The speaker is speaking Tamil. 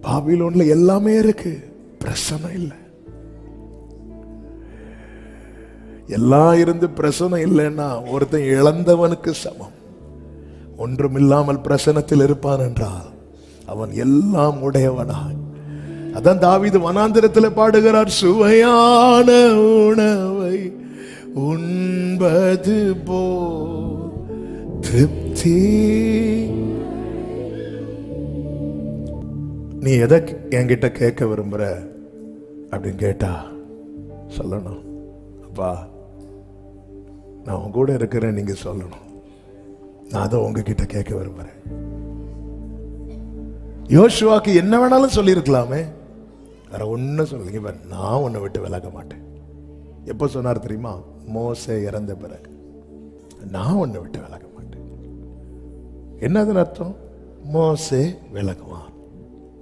பாபிலோன்ல எல்லாமே இருக்கு, பிரசனம் இல்லை. எல்லாம் இருந்து பிரசனம் இல்லைன்னா ஒருத்தன் இழந்தவனுக்கு சமம். ஒன்றுமில்லாமல் பிரசனத்தில் இருப்பான் என்றால் அவன் எல்லாம் உடையவனாய். அதான் தாவீது வனாந்திரத்தில் பாடுகிறார், சுவையான உணவை உண்பது போ திருப்தி. நீ எதை என்கிட்ட கேட்க விரும்புற அப்படின்னு கேட்டா சொல்லணும், அப்பா நான் உங்க கூட இருக்கிறேன். நீங்க சொல்லணும், நான் அதை உங்ககிட்ட கேட்க விரும்புறேன். யோசுவாக்கு என்ன வேணாலும் சொல்லியிருக்கலாமே, வேற ஒன்னும் சொல்லுங்க, நான் உன்னை விட்டு விலக மாட்டேன். எப்போ சொன்னார் தெரியுமா? மோசே இறந்த பிறகு, நான் உன்னை விட்டு விலக மாட்டேன். என்னதுன்னு அர்த்தம்? மோசே விலகுவான்.